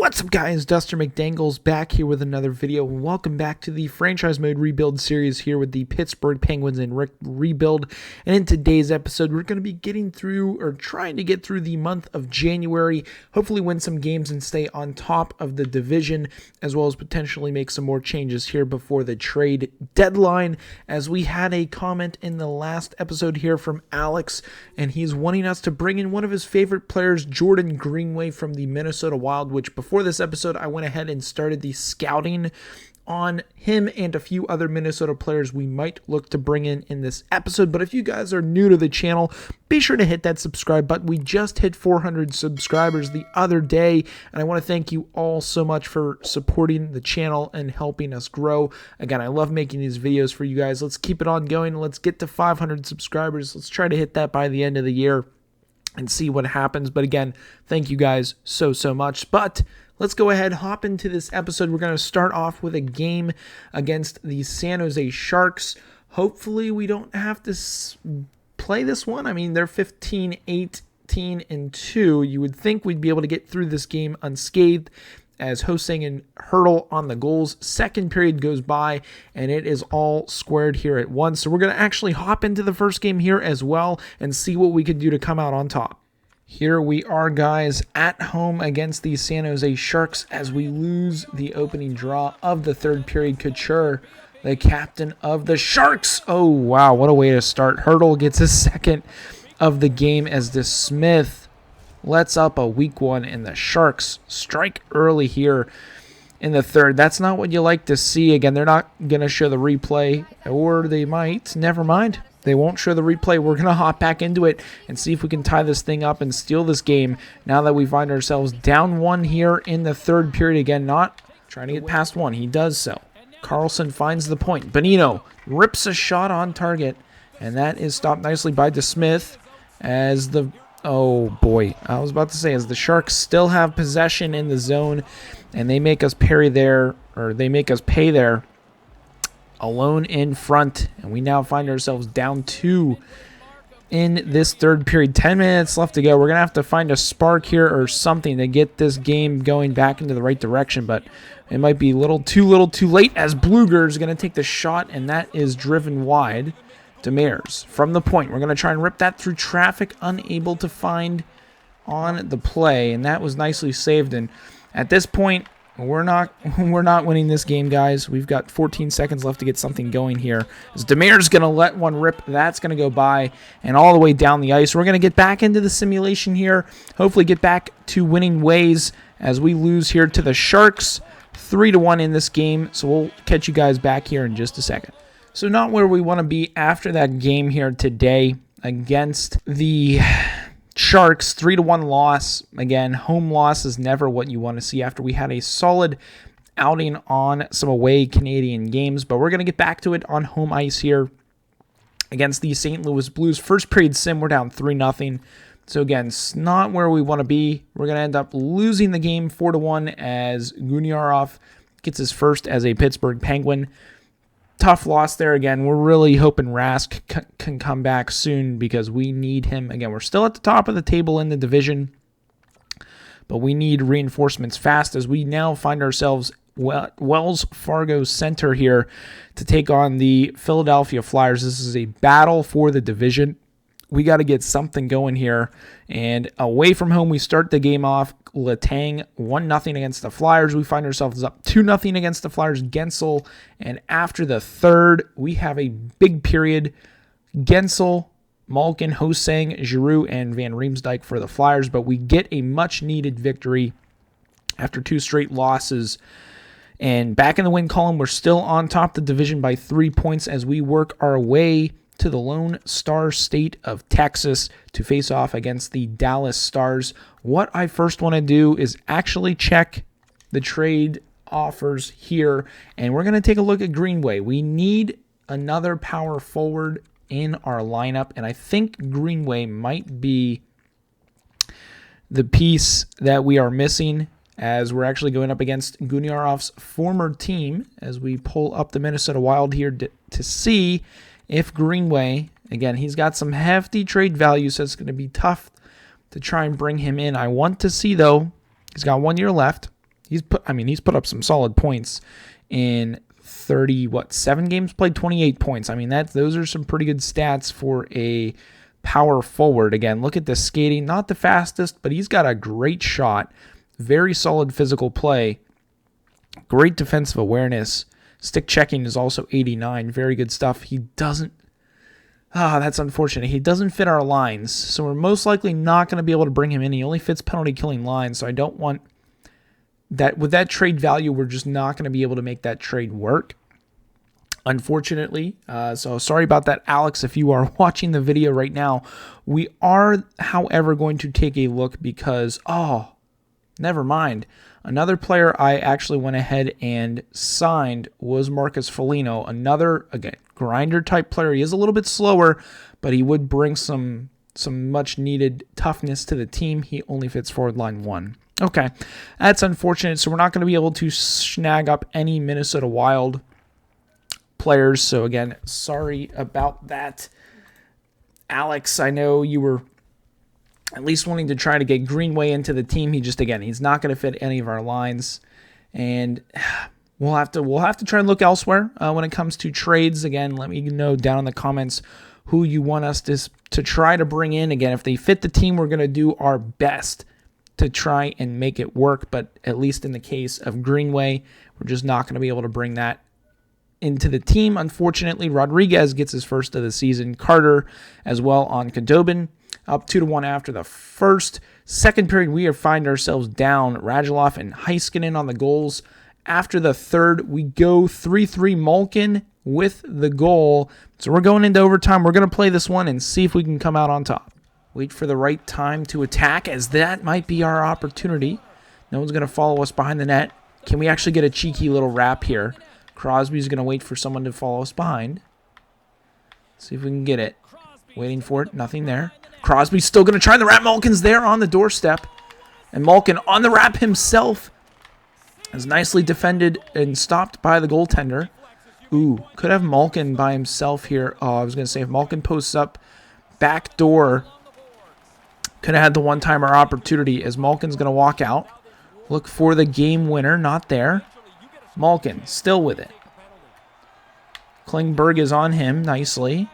What's up, guys? Duster McDangles back here with another video. Welcome back to the franchise mode rebuild series here with the Pittsburgh Penguins and rebuild. And in today's episode, we're going to be getting through or trying to get through the month of January, hopefully win some games and stay on top of the division, as well as potentially make some more changes here before the trade deadline. As we had a comment in the last episode here from Alex, and he's wanting us to bring in one of his favorite players, Jordan Greenway from the Minnesota Wild, which before this episode, I went ahead and started the scouting on him and a few other Minnesota players we might look to bring in this episode. But if you guys are new to the channel, be sure to hit that subscribe button. We just hit 400 subscribers the other day, and I want to thank you all so much for supporting the channel and helping us grow. Again, I love making these videos for you guys. Let's keep it on going. Let's get to 500 subscribers. Let's try to hit that by the end of the year and see what happens. But again, thank you guys so much. But let's go ahead, hop into this episode. We're going to start off with a game against the San Jose Sharks. Hopefully we don't have to play this one. I mean, they're 15-18-2. You would think we'd be able to get through this game unscathed, as Hosang and Hurdle on the goals. Second period goes by, and it is all squared here at once. So we're going to actually hop into the first game here as well and see what we can do to come out on top. Here we are, guys, at home against the San Jose Sharks as we lose the opening draw of the third period. Couture, the captain of the Sharks. Oh, wow, what a way to start. Hurdle gets his second of the game as the Smith lets up a weak one, and the Sharks strike early here in the third. That's not what you like to see. Again, they're not going to show the replay, or they might. Never mind. They won't show the replay. We're going to hop back into it and see if we can tie this thing up and steal this game now that we find ourselves down one here in the third period. Again, not trying to get past one. He does so. Carlson finds the point. Bonino rips a shot on target, and that is stopped nicely by DeSmith as the... Oh, boy. I was about to say, as the Sharks still have possession in the zone, and they make us pay there, alone in front, and we now find ourselves down 2 in this third period. 10 minutes left to go. We're going to have to find a spark here or something to get this game going back into the right direction, but it might be little too late, as Bluger is going to take the shot, and that is driven wide. Demers from the point. We're going to try and rip that through traffic, unable to find on the play, and that was nicely saved. And at this point, we're not winning this game, guys. We've got 14 seconds left to get something going here. As Demers going to let one rip, that's going to go by and all the way down the ice. We're going to get back into the simulation here, hopefully get back to winning ways as we lose here to the Sharks 3-1 in this game. So we'll catch you guys back here in just a second. So not where we want to be after that game here today against the Sharks. 3-1 loss. Again, home loss is never what you want to see after we had a solid outing on some away Canadian games. But we're going to get back to it on home ice here against the St. Louis Blues. First period sim, we're down 3-0. So again, it's not where we want to be. We're going to end up losing the game 4-1 as Guniarov gets his first as a Pittsburgh Penguin. Tough loss there again. We're really hoping Rask can come back soon because we need him. Again, we're still at the top of the table in the division, but we need reinforcements fast as we now find ourselves Wells Fargo Center here to take on the Philadelphia Flyers. This is a battle for the division. We got to get something going here. And away from home, we start the game off. Letang 1-0 against the Flyers. We find ourselves up 2-0 against the Flyers. Gensel. And after the third, we have a big period. Gensel, Malkin, Hosang, Giroux, and Van Riemsdyk for the Flyers. But we get a much-needed victory after 2 straight losses. And back in the win column, we're still on top of the division by 3 points as we work our way to the Lone Star State of Texas to face off against the Dallas Stars. What I first want to do is actually check the trade offers here, and we're going to take a look at Greenway. We need another power forward in our lineup, and I think Greenway might be the piece that we are missing as we're actually going up against Guniarov's former team as we pull up the Minnesota Wild here to see if Greenway, again, he's got some hefty trade value, so it's going to be tough to try and bring him in. I want to see, though, he's got 1 year left. he's put up some solid points in 7 games played, 28 points. I mean, those are some pretty good stats for a power forward. Again, look at the skating, not the fastest, but he's got a great shot, very solid physical play, great defensive awareness. Stick checking is also 89, very good stuff. He doesn't, that's unfortunate. He doesn't fit our lines, so we're most likely not going to be able to bring him in. He only fits penalty killing lines, so I don't want that. With that trade value, we're just not going to be able to make that trade work, unfortunately. So sorry about that, Alex, if you are watching the video right now. We are, however, going to take a look because, never mind. Another player I actually went ahead and signed was Marcus Foligno. Another, again, grinder-type player. He is a little bit slower, but he would bring some much-needed toughness to the team. He only fits forward line 1. Okay, that's unfortunate. So we're not going to be able to snag up any Minnesota Wild players. So again, sorry about that, Alex. I know you were at least wanting to try to get Greenway into the team. He's not going to fit any of our lines, and we'll have to try and look elsewhere when it comes to trades. Again, let me know down in the comments who you want us to try to bring in. Again, if they fit the team, we're going to do our best to try and make it work, but at least in the case of Greenway, we're just not going to be able to bring that into the team. Unfortunately, Rodriguez gets his first of the season. Carter as well on Khudobin, up 2-1 after the first. Second period, we find ourselves down. Radulov and Heiskanen on the goals. After the third, we go 3-3 Malkin with the goal. So we're going into overtime. We're going to play this one and see if we can come out on top. Wait for the right time to attack, as that might be our opportunity. No one's going to follow us behind the net. Can we actually get a cheeky little wrap here? Crosby's going to wait for someone to follow us behind. Let's see if we can get it. Waiting for it. Nothing there. Crosby's still going to try the wrap. Malkin's there on the doorstep. And Malkin on the wrap himself is nicely defended and stopped by the goaltender. Ooh, could have Malkin by himself here. Oh, I was going to say if Malkin posts up back door, could have had the one-timer opportunity as Malkin's going to walk out. Look for the game winner. Not there. Malkin still with it. Klingberg is on him nicely.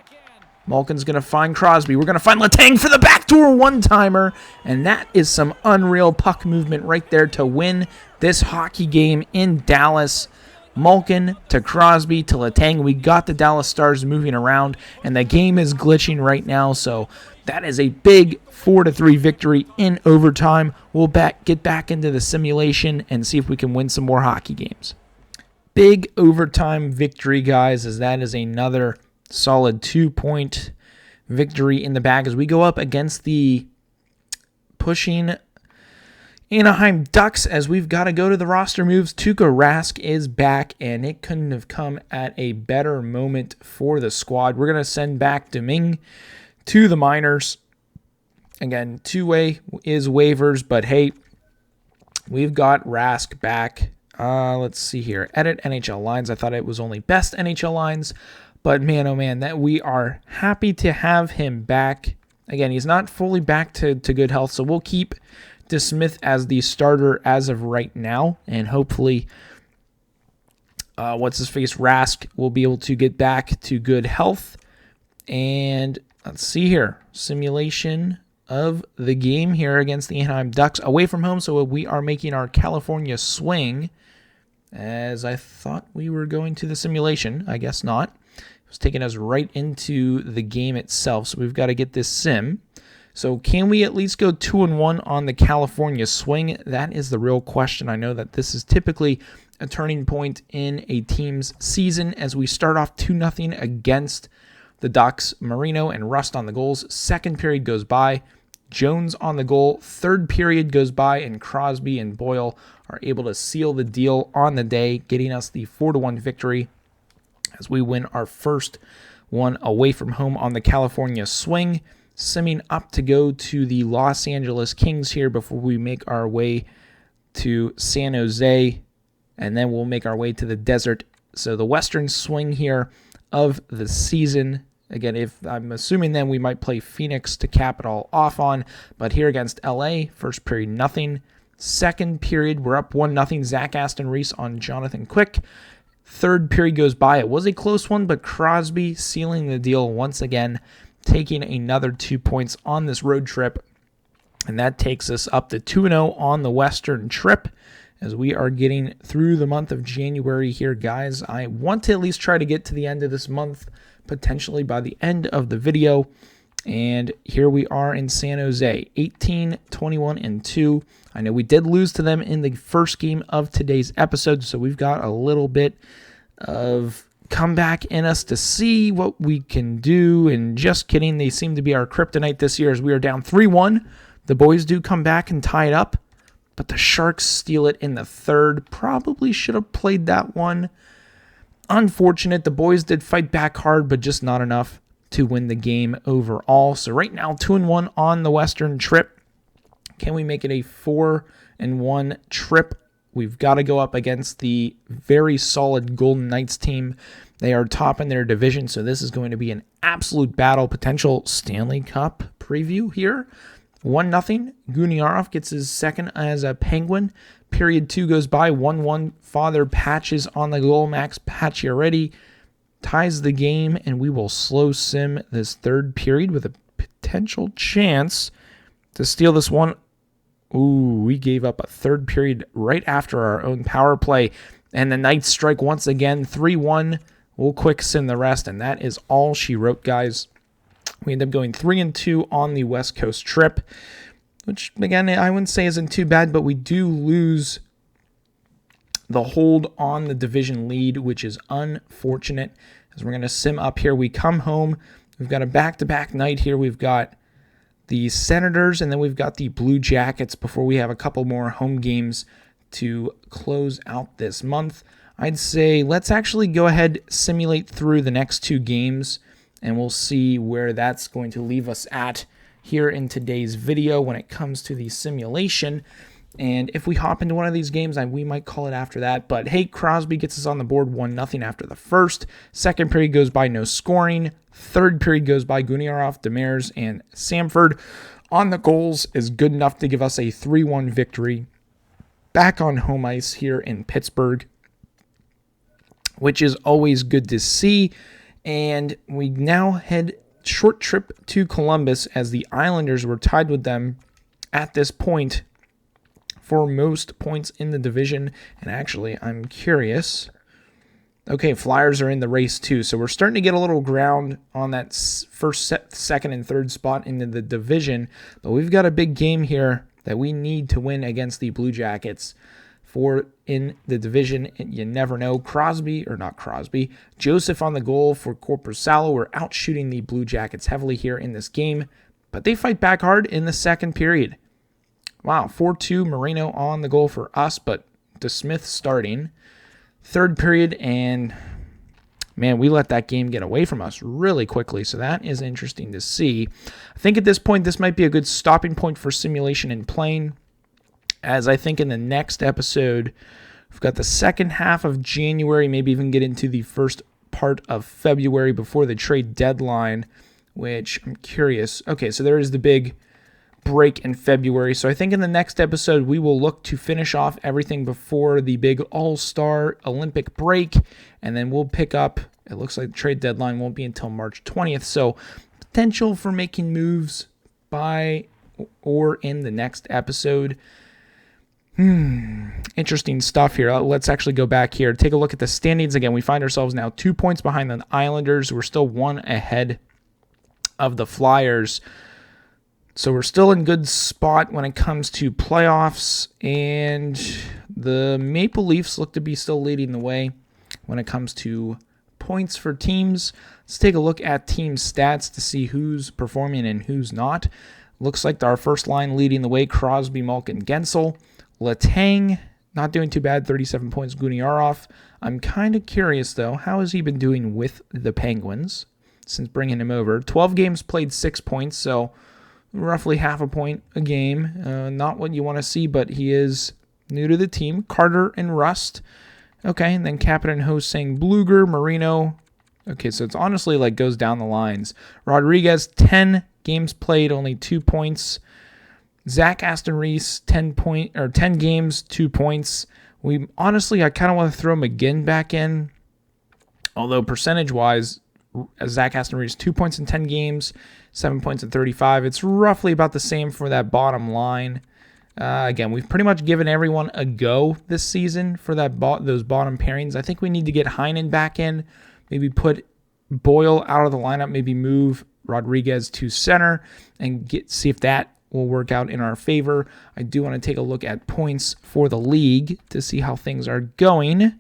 Malkin's going to find Crosby. We're going to find Letang for the backdoor one-timer. And that is some unreal puck movement right there to win this hockey game in Dallas. Malkin to Crosby to Letang. We got the Dallas Stars moving around, and the game is glitching right now. So that is a big 4-3 victory in overtime. We'll get back into the simulation and see if we can win some more hockey games. Big overtime victory, guys, as that is another solid 2-point victory in the bag as we go up against the pushing Anaheim Ducks, as we've got to go to the roster moves. Tuukka Rask is back, and it couldn't have come at a better moment for the squad. We're going to send back Domingue to the minors. Again, two-way is waivers, but hey, we've got Rask back. Let's see here. Edit NHL lines. I thought it was only best NHL lines, but man, oh man, that we are happy to have him back. Again, he's not fully back to good health, so we'll keep DeSmith as the starter as of right now, and hopefully Rask will be able to get back to good health. And let's see here, simulation of the game here against the Anaheim Ducks away from home. So we are making our California swing, as I thought we were going to the simulation. I guess not. It was taking us right into the game itself, so we've got to get this sim. So can we at least go 2-1 on the California swing? That is the real question. I know that this is typically a turning point in a team's season as we start off 2-0 against the Ducks. Marino and Rust on the goals. Second period goes by. Jones on the goal. Third period goes by, and Crosby and Boyle are able to seal the deal on the day, getting us the 4-1 victory as we win our first one away from home on the California swing. Simming up to go to the Los Angeles Kings here before we make our way to San Jose, and then we'll make our way to the desert. So the Western swing here of the season. Again, if I'm assuming then we might play Phoenix to cap it all off on, but here against LA, first period nothing. Second period, we're up 1-0. Zach Aston Reese on Jonathan Quick. Third period goes by. It was a close one, but Crosby sealing the deal once again, taking another 2 points on this road trip. And that takes us up to 2-0 on the Western trip as we are getting through the month of January here, guys. I want to at least try to get to the end of this month, potentially by the end of the video. And here we are in San Jose, 18-21-2. I know we did lose to them in the first game of today's episode, so we've got a little bit of comeback in us to see what we can do. And just kidding, they seem to be our kryptonite this year as we are down 3-1. The boys do come back and tie it up, but the Sharks steal it in the third. Probably should have played that one. Unfortunate. The boys did fight back hard, but just not enough to win the game overall. So right now, 2-1 on the Western trip. Can we make it a 4-1 trip? We've got to go up against the very solid Golden Knights team. They are top in their division, so this is going to be an absolute battle. Potential Stanley Cup preview here. 1-0. Guniarov gets his second as a Penguin. Period 2 goes by. 1-1. Father Patches on the goal. Max Pacioretty ties the game, and we will slow sim this third period with a potential chance to steal this one. Ooh, we gave up a third period right after our own power play, and the Knights strike once again. 3-1. We'll quick sim the rest, and that is all she wrote, guys. We end up going 3-2 on the West Coast trip, which, again, I wouldn't say isn't too bad, but we do lose the hold on the division lead, which is unfortunate. As we're going to sim up here, we come home. We've got a back-to-back night here. We've got the Senators, and then we've got the Blue Jackets before we have a couple more home games to close out this month. I'd say let's actually go ahead, simulate through the next two games, and we'll see where that's going to leave us at here in today's video when it comes to the simulation. And if we hop into one of these games, we might call it after that. But hey, Crosby gets us on the board 1-0 after the first. Second period goes by, no scoring. Third period goes by, Guniarov, Demers, and Samford on the goals is good enough to give us a 3-1 victory back on home ice here in Pittsburgh, which is always good to see. And we now head short trip to Columbus as the Islanders were tied with them at this point for most points in the division. And actually, I'm curious. Okay, Flyers are in the race too, so we're starting to get a little ground on that first, second, and third spot in the division. But we've got a big game here that we need to win against the Blue Jackets for in the division. And you never know. Joseph on the goal for Korpisalo. We're out shooting the Blue Jackets heavily here in this game, but they fight back hard in the second period. Wow, 4-2, Moreno on the goal for us, but DeSmith starting. Third period, and man, we let that game get away from us really quickly, so that is interesting to see. I think at this point, this might be a good stopping point for simulation and playing, as I think in the next episode, we've got the second half of January, maybe even get into the first part of February before the trade deadline, which I'm curious. Okay, so there is the big break in February. So I think in the next episode, we will look to finish off everything before the big All-Star Olympic break, and then we'll pick up. It looks like the trade deadline won't be until March 20th. So potential for making moves by or in the next episode. Interesting stuff here. Let's actually go back here. Take a look at the standings again. We find ourselves now 2 points behind the Islanders. We're still one ahead of the Flyers. So we're still in good spot when it comes to playoffs, and the Maple Leafs look to be still leading the way when it comes to points for teams. Let's take a look at team stats to see who's performing and who's not. Looks like our first line leading the way, Crosby, Malkin, Gensel. Letang, not doing too bad, 37 points, Guniarov. I'm kind of curious, though, how has he been doing with the Penguins since bringing him over? 12 games played, 6 points, so roughly half a point a game. Not what you want to see, but he is new to the team. Carter and Rust. Okay, and then Captain and host saying Bluger, Marino. Okay, so it's honestly like goes down the lines. Rodriguez, 10 games played, only 2 points. Zach Aston Reese, 10 games, 2 points. I kind of want to throw McGinn back in. Although percentage-wise, Zach Aston Reese, 2 points in 10 games, 7 points in 35. It's roughly about the same for that bottom line. Again, we've pretty much given everyone a go this season for those bottom pairings. I think we need to get Heinen back in, maybe put Boyle out of the lineup, maybe move Rodriguez to center, and see if that will work out in our favor. I do want to take a look at points for the league to see how things are going.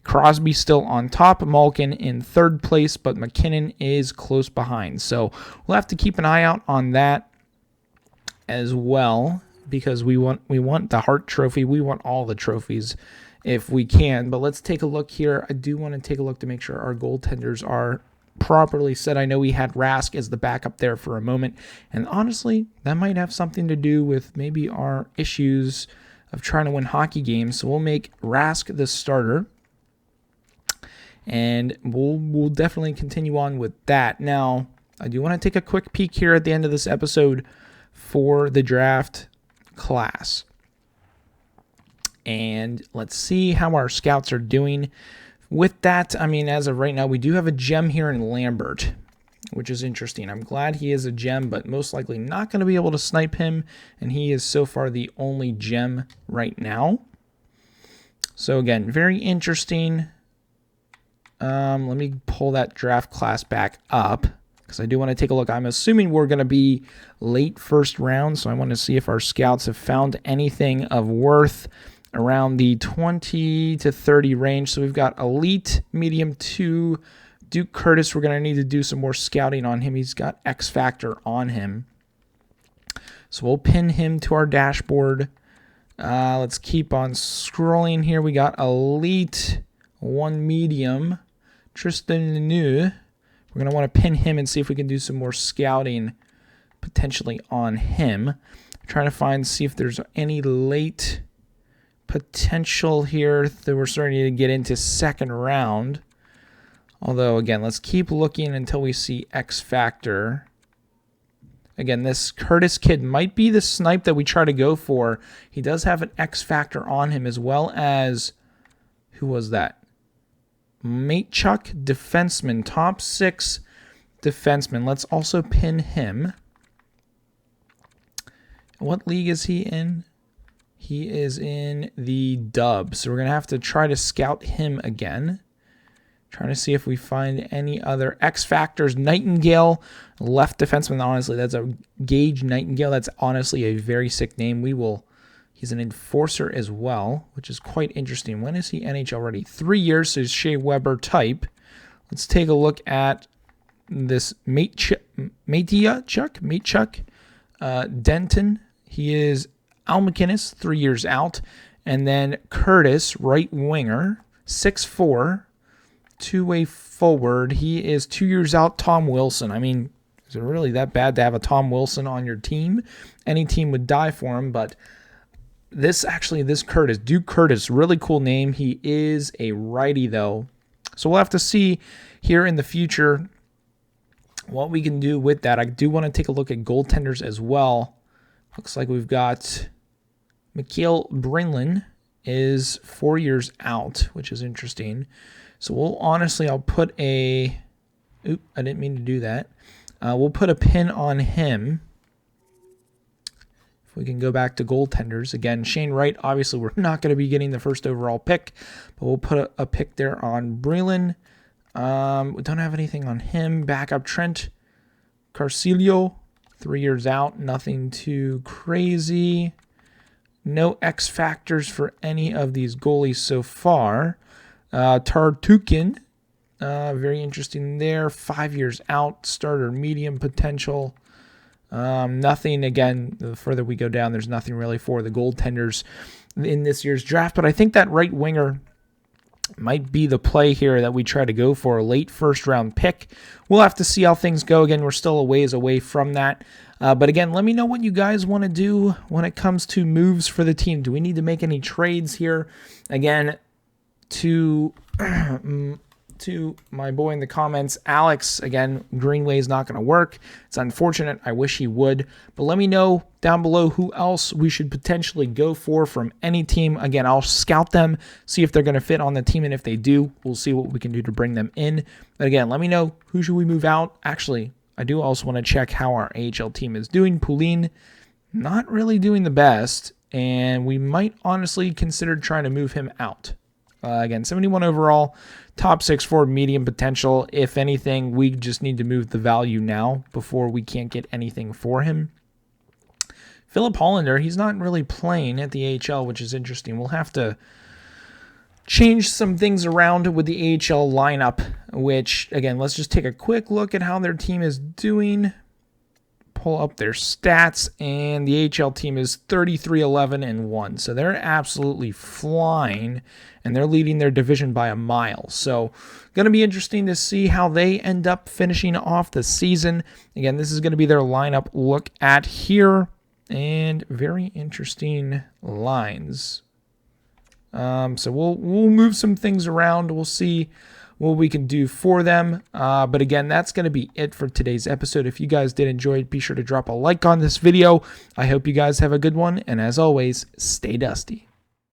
Crosby still on top, Malkin in third place, but McKinnon is close behind. So we'll have to keep an eye out on that as well, because we want the Hart Trophy. We want all the trophies if we can. But let's take a look here. I do want to take a look to make sure our goaltenders are properly set. I know we had Rask as the backup there for a moment, and honestly, that might have something to do with maybe our issues of trying to win hockey games. So we'll make Rask the starter, and we'll definitely continue on with that. Now, I do want to take a quick peek here at the end of this episode for the draft class, and let's see how our scouts are doing. With that, I mean, as of right now, we do have a gem here in Lambert, which is interesting. I'm glad he is a gem, but most likely not going to be able to snipe him, and he is so far the only gem right now. So again, very interesting. Let me pull that draft class back up, because I do want to take a look. I'm assuming we're going to be late first round, so I want to see if our scouts have found anything of worth around the 20 to 30 range. So we've got elite, medium 2, Duke Curtis. We're going to need to do some more scouting on him. He's got X Factor on him. So we'll pin him to our dashboard. Let's keep on scrolling here. We got elite, 1 medium, Tristan Lemieux. We're going to want to pin him and see if we can do some more scouting potentially on him. I'm trying to see if there's any late potential here that we're starting to get into second round. Although, again, let's keep looking until we see X Factor. Again, this Curtis kid might be the snipe that we try to go for. He does have an X Factor on him, as well as, who was that? Matechuk, defenseman, top 6 defenseman. Let's also pin him. What league is he in? He is in the Dub, so we're going to have to try to scout him again. Trying to see if we find any other X Factors. Nightingale, left defenseman. Honestly, that's a Gage Nightingale. That's honestly a very sick name. He's an enforcer as well, which is quite interesting. When is he NHL ready? 3 years, so he's Shea Weber type. Let's take a look at this Matechuk. Denton. He is Al McInnes, 3 years out. And then Curtis, right winger, 6'4", two-way forward. He is 2 years out. Tom Wilson. I mean, is it really that bad to have a Tom Wilson on your team? Any team would die for him, but this Curtis, Duke Curtis, really cool name. He is a righty, though. So we'll have to see here in the future what we can do with that. I do want to take a look at goaltenders as well. Looks like we've got Mikael Brinlin is 4 years out, which is interesting. So I'll put I didn't mean to do that. We'll put a pin on him. If we can go back to goaltenders. Again, Shane Wright, obviously we're not going to be getting the first overall pick, but we'll put a pick there on Brinlin. We don't have anything on him. Backup Trent Carcillo, 3 years out. Nothing too crazy. No X Factors for any of these goalies so far. Tartukin, very interesting there. 5 years out. Starter medium potential. Nothing, again, the further we go down, there's nothing really for the goaltenders in this year's draft. But I think that right winger might be the play here that we try to go for, a late first-round pick. We'll have to see how things go. Again, we're still a ways away from that. But again, let me know what you guys want to do when it comes to moves for the team. Do we need to make any trades here? Again, to to my boy in the comments, Alex. Again, Greenway is not going to work. It's unfortunate. I wish he would. But let me know down below who else we should potentially go for from any team. Again, I'll scout them, see if they're going to fit on the team. And if they do, we'll see what we can do to bring them in. But again, let me know who should we move out. Actually, I do also want to check how our AHL team is doing. Poulin, not really doing the best. And we might honestly consider trying to move him out. Again, 71 overall, top 6 forward, medium potential. If anything, we just need to move the value now before we can't get anything for him. Philip Hollander, he's not really playing at the AHL, which is interesting. We'll have to change some things around with the AHL lineup, which, again, let's just take a quick look at how their team is doing. Pull up their stats, and the AHL team is 33-11-1. So they're absolutely flying, and they're leading their division by a mile. So going to be interesting to see how they end up finishing off the season. Again, this is going to be their lineup look at here, and very interesting lines. So we'll move some things around. We'll see what we can do for them. But again, that's going to be it for today's episode. If you guys did enjoy it, be sure to drop a like on this video. I hope you guys have a good one. And as always, stay dusty.